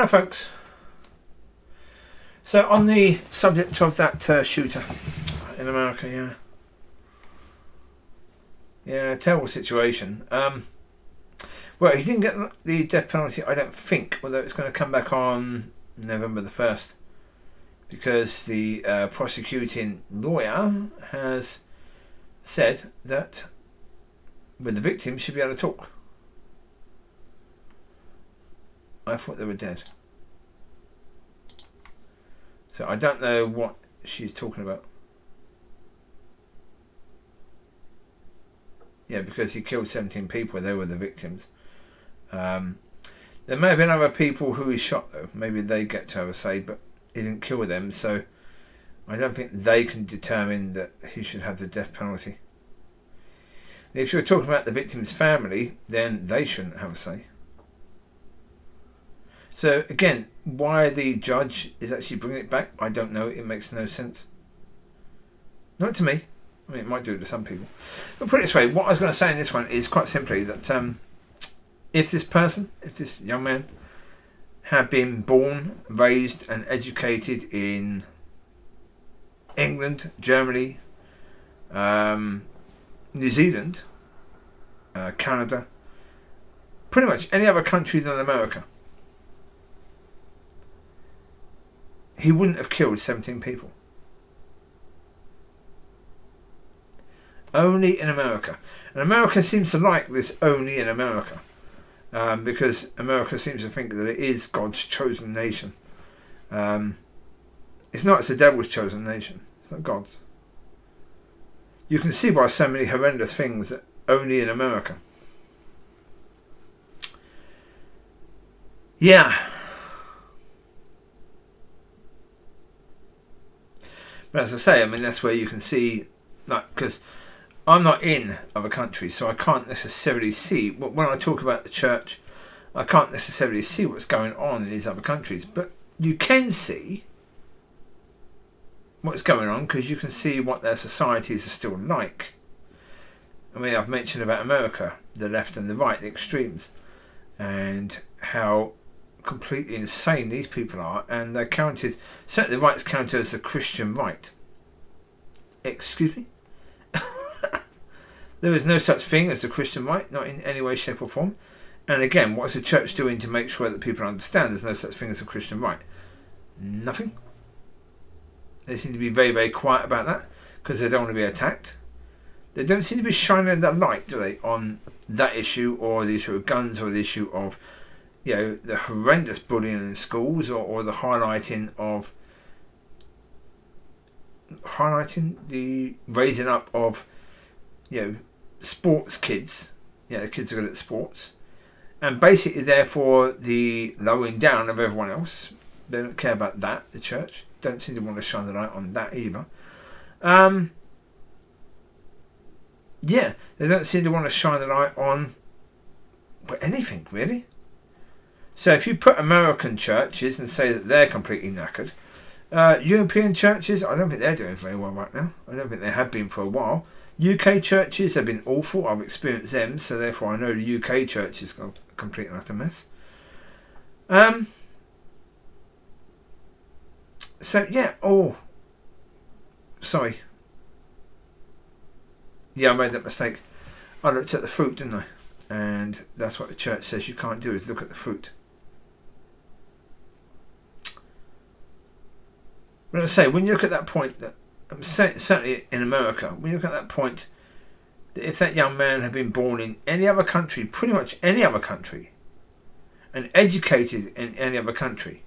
Hello, folks. So, on the subject of that shooter in America, yeah, terrible situation. Well, he didn't get the death penalty, I don't think, although it's going to come back on November the 1st, because the prosecuting lawyer has said that with the victim should be able to talk. I thought they were dead. So I don't know what she's talking about. Yeah, because he killed 17 people, they were the victims. There may have been other people who he shot though. Maybe they get to have a say, but he didn't kill them, so I don't think they can determine that he should have the death penalty. If you're talking about the victim's family, then they shouldn't have a say. So again, why the judge is actually bringing it back, I don't know. It makes no sense. Not to me. I mean, it might do it to some people. But put it this way, what I was going to say in this one is quite simply that if this young man, had been born, raised and educated in England, Germany, New Zealand, Canada, pretty much any other country than America, he wouldn't have killed 17 people. Only in America. And America seems to like this only in America. Because America seems to think that it is God's chosen nation. It's not, it's the devil's chosen nation. It's not God's. You can see by so many horrendous things that only in America. Yeah. But as I say, I mean, that's where you can see, like, because I'm not in other countries, so I can't necessarily see, when I talk about the church, I can't necessarily see what's going on in these other countries, but you can see what's going on because you can see what their societies are still like. I mean, I've mentioned about America, the left and the right, the extremes, and how completely insane these people are, and they're counted, certainly the right's counted as the Christian right. Excuse me? There is no such thing as the Christian right, not in any way, shape or form. And again, what's the church doing to make sure that people understand there's no such thing as a Christian right? Nothing. They seem to be very, very quiet about that because they don't want to be attacked. They don't seem to be shining that light, do they, on that issue or the issue of guns or the issue of, you know, the horrendous bullying in schools or the highlighting the raising up of, you know, sports kids. Yeah, the kids are good at sports. And basically, therefore, the lowering down of everyone else. They don't care about that, the church. Don't seem to want to shine the light on that either. Yeah, they don't seem to want to shine the light on anything, really. So if you put American churches and say that they're completely knackered, European churches, I don't think they're doing very well right now. I don't think they have been for a while. UK churches have been awful. I've experienced them, so therefore I know the UK church is a complete and utter mess. So yeah, sorry. Yeah, I made that mistake. I looked at the fruit, didn't I? And that's what the church says you can't do, is look at the fruit. But I say, when you look at that point, that certainly in America, when you look at that point, that if that young man had been born in any other country, pretty much any other country, and educated in any other country,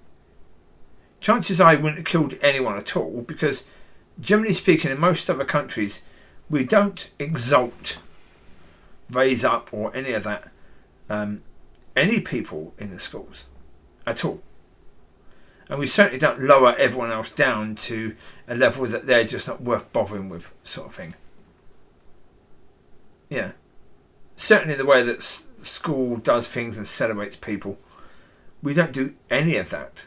chances are he wouldn't have killed anyone at all, because generally speaking, in most other countries, we don't exalt, raise up, or any of that, any people in the schools at all. And we certainly don't lower everyone else down to a level that they're just not worth bothering with, sort of thing. Yeah. Certainly the way that school does things and celebrates people, we don't do any of that.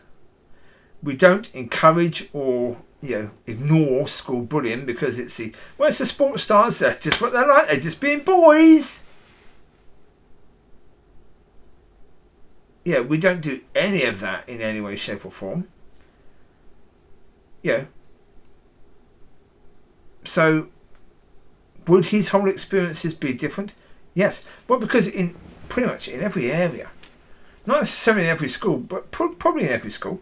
We don't encourage or, you know, ignore school bullying because it's the sports stars, that's just what they're like, they're just being boys. Yeah, we don't do any of that in any way, shape or form. Yeah. So, would his whole experiences be different? Yes. Well, because in pretty much in every area, not necessarily in every school, but probably in every school.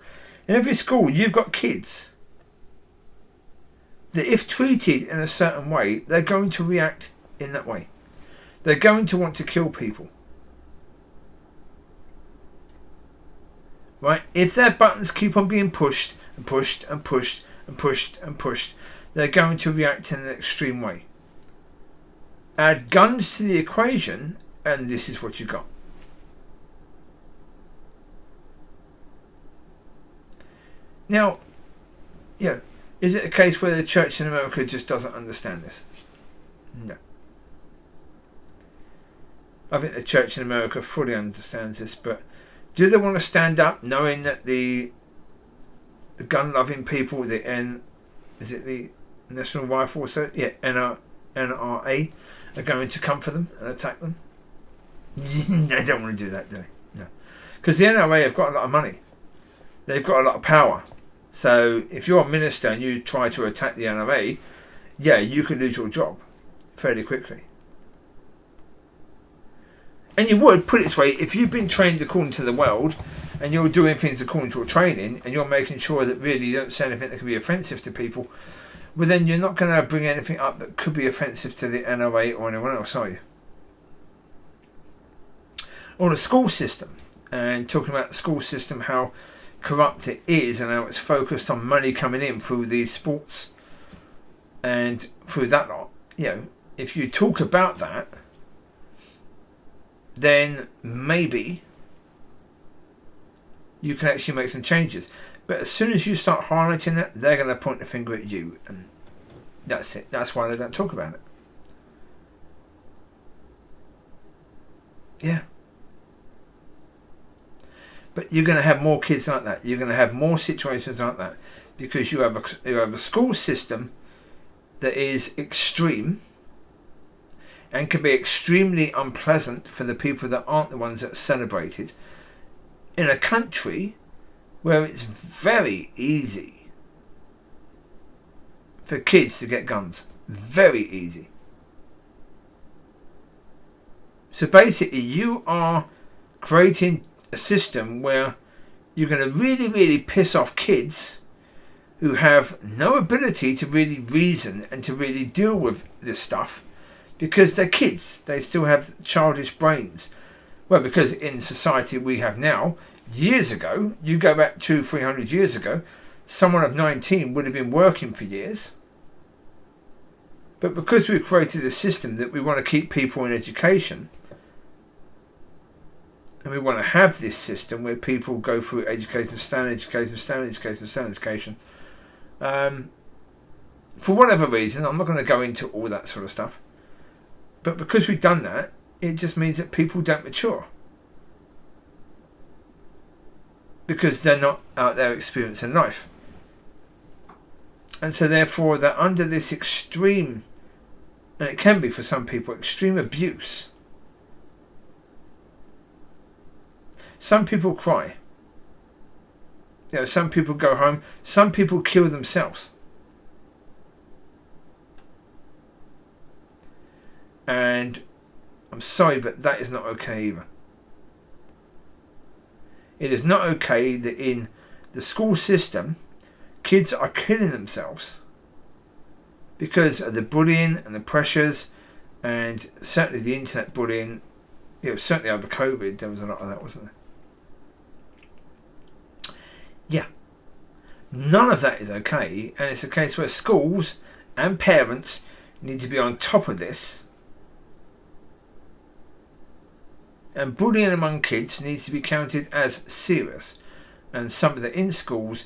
In every school, you've got kids that if treated in a certain way, they're going to react in that way. They're going to want to kill people. Right? If their buttons keep on being pushed and pushed and pushed and pushed and pushed, they're going to react in an extreme way. Add guns to the equation, and this is what you got. Now, is it a case where the church in America just doesn't understand this? No. I think the church in America fully understands this, but do they want to stand up knowing that the gun-loving people, the National Rifle Association, NRA, are going to come for them and attack them? They don't want to do that, do they? No. Because the NRA have got a lot of money. They've got a lot of power. So if you're a minister and you try to attack the NRA, you can lose your job fairly quickly. And you would, put it this way, if you've been trained according to the world and you're doing things according to your training and you're making sure that really you don't say anything that could be offensive to people, well then you're not going to bring anything up that could be offensive to the NRA or anyone else, are you? Or the school system, and talking about the school system, how corrupt it is and how it's focused on money coming in through these sports and through that lot. If you talk about that, then maybe you can actually make some changes. But as soon as you start highlighting that, they're going to point the finger at you, and that's it. That's why they don't talk about it. Yeah. But you're going to have more kids like that. You're going to have more situations like that because you have a school system that is extreme and can be extremely unpleasant for the people that aren't the ones that are celebrated in a country where it's very easy for kids to get guns. Very easy. So basically you are creating a system where you're going to really, really piss off kids who have no ability to really reason and to really deal with this stuff because they're kids. They still have childish brains. Well, because in society we have now, years ago, you go back 200-300 years ago, someone of 19 would have been working for years. But because we've created a system that we want to keep people in education, and we want to have this system where people go through education, for whatever reason, I'm not going to go into all that sort of stuff. But because we've done that, it just means that people don't mature. Because they're not out there experiencing life. And so therefore they're under this extreme, and it can be for some people, extreme abuse. Some people cry. Some people go home. Some people kill themselves. And I'm sorry, but that is not okay either. It is not okay that in the school system, kids are killing themselves because of the bullying and the pressures, and certainly the internet bullying. Certainly over COVID, there was a lot of that, wasn't there? Yeah. None of that is okay, and it's a case where schools and parents need to be on top of this. And bullying among kids needs to be counted as serious, and something that in schools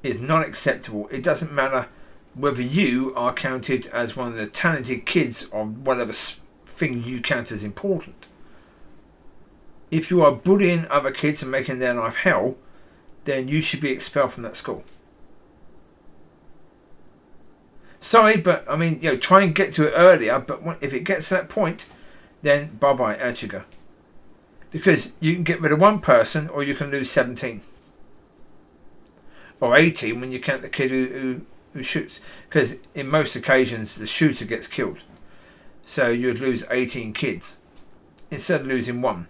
is not acceptable. It doesn't matter whether you are counted as one of the talented kids or whatever thing you count as important. If you are bullying other kids and making their life hell, then you should be expelled from that school. Sorry, but I mean, try and get to it earlier, but if it gets to that point, then bye-bye, out you go. Because you can get rid of one person, or you can lose 17. Or 18 when you count the kid who shoots. Because in most occasions, the shooter gets killed. So you'd lose 18 kids instead of losing one.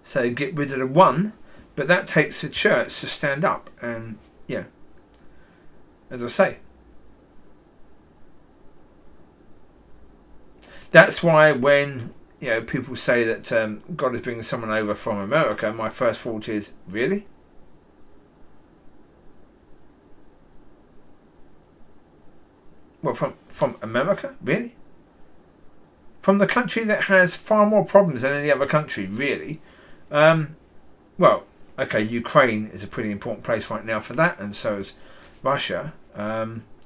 So get rid of the one, but that takes the church to stand up. And, yeah, as I say, that's why when people say that God is bringing someone over from America, my first thought is, really? Well, from America? Really? From the country that has far more problems than any other country, really? Well, okay, Ukraine is a pretty important place right now for that, and so is Russia,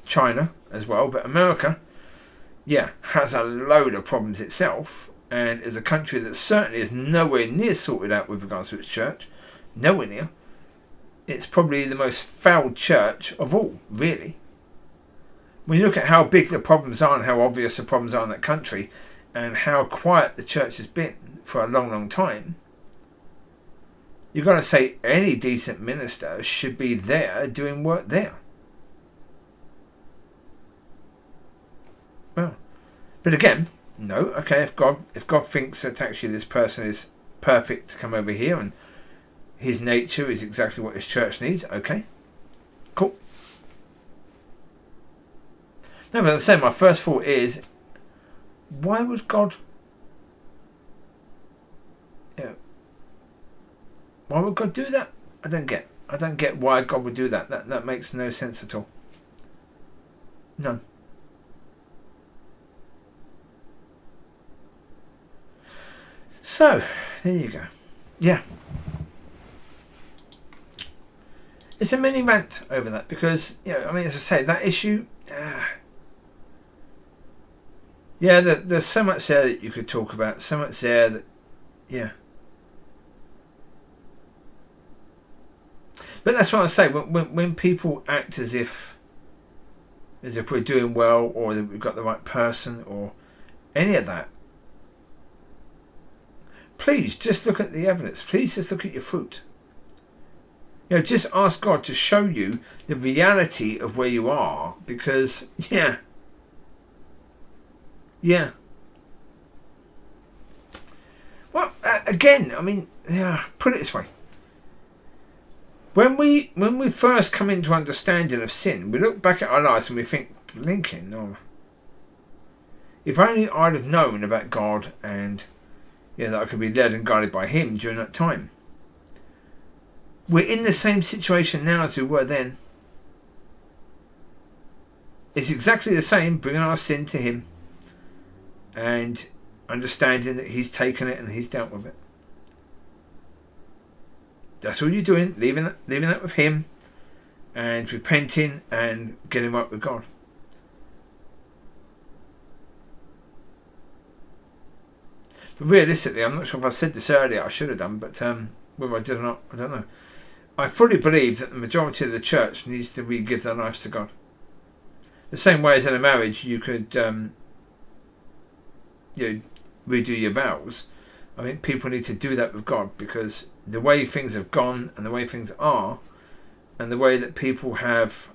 China as well, but America, yeah, has a load of problems itself, and is a country that certainly is nowhere near sorted out with regards to its church. Nowhere near. It's probably the most fouled church of all, really. When you look at how big the problems are and how obvious the problems are in that country, and how quiet the church has been for a long, long time, you've got to say any decent minister should be there doing work there. Well, but again, no, okay, if God thinks that actually this person is perfect to come over here and his nature is exactly what his church needs, okay, cool. No, but as I say, my first thought is, why would God, why would God do that? I don't get why God would do that. That makes no sense at all. None. So, there you go. Yeah. It's a mini rant over that because, as I say, that issue, there's so much there that you could talk about, so much there that, yeah. But that's what I say, when people act as if we're doing well, or that we've got the right person, or any of that, please just look at the evidence. Please just look at your fruit. Just ask God to show you the reality of where you are, because, yeah. Well, again, put it this way. When we first come into understanding of sin, we look back at our lives and we think, blinking, oh, if only I'd have known about God and that I could be led and guided by Him during that time. We're in the same situation now as we were then. It's exactly the same, bringing our sin to Him and understanding that He's taken it and He's dealt with it. That's all you're doing, leaving that with Him and repenting and getting right with God. But realistically, I'm not sure if I said this earlier, I should have done, but whether I did or not, I don't know. I fully believe that the majority of the church needs to re-give their lives to God. The same way as in a marriage, you could redo your vows. I think people need to do that with God, because the way things have gone and the way things are and the way that people have,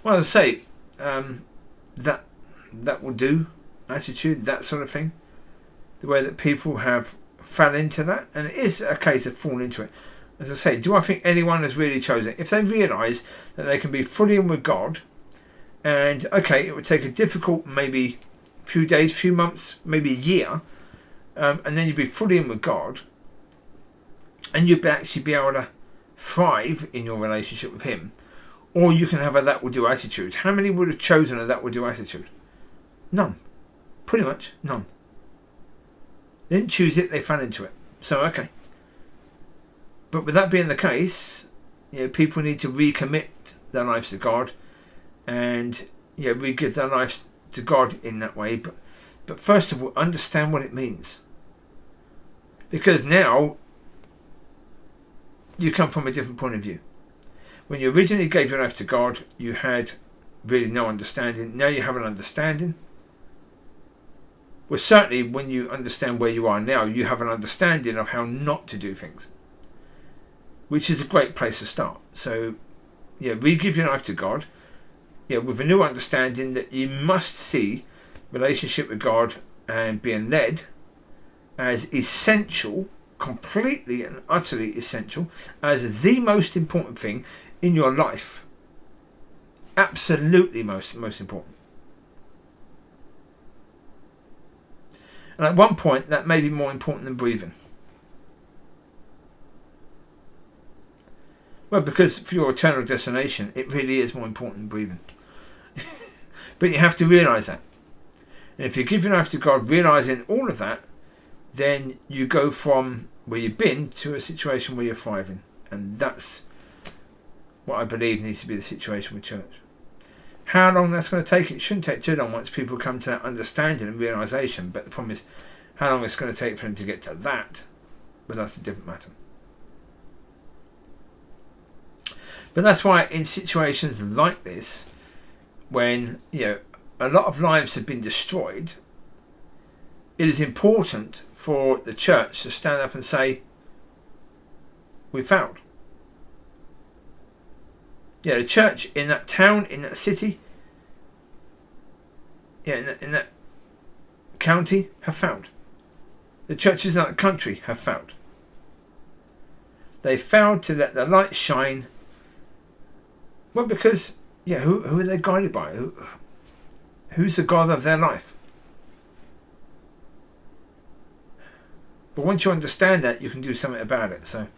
well, as I say, that will do attitude, that sort of thing, the way that people have fell into that, and it is a case of falling into it. As I say, do I think anyone has really chosen it? If they realise that they can be fully in with God, and okay, it would take a difficult maybe few days, few months, maybe a year, and then you'd be fully in with God, and you'd actually be able to thrive in your relationship with Him. Or you can have a that will do attitude. How many would have chosen a that will do attitude? None. Pretty much none. They didn't choose it, they fell into it. So, okay. But with that being the case, people need to recommit their lives to God and re-give their lives to God in that way. But first of all, understand what it means. Because now you come from a different point of view. When you originally gave your life to God, you had really no understanding. Now you have an understanding. Well, certainly when you understand where you are now, you have an understanding of how not to do things, which is a great place to start. So, re-give your life to God, with a new understanding that you must see relationship with God and being led as essential, completely and utterly essential, as the most important thing in your life. Absolutely most important. And at one point, that may be more important than breathing. Well, because for your eternal destination, it really is more important than breathing. But you have to realise that. And if you give your life to God, realising all of that, then you go from where you've been to a situation where you're thriving. And that's what I believe needs to be the situation with church. How long that's going to take, it shouldn't take too long once people come to that understanding and realisation. But the problem is how long it's going to take for them to get to that. But that's a different matter. But that's why in situations like this, when a lot of lives have been destroyed, it is important for the church to stand up and say, we failed. The church in that town, in that city, in that county have failed. The churches in that country have failed. They failed to let the light shine. Well, because, who are they guided by? Who's the God of their life? But once you understand that, you can do something about it. So,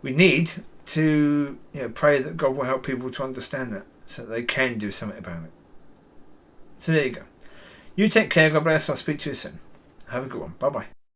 we need to pray that God will help people to understand that, so that they can do something about it. So there you go. You take care. God bless. I'll speak to you soon. Have a good one. Bye bye.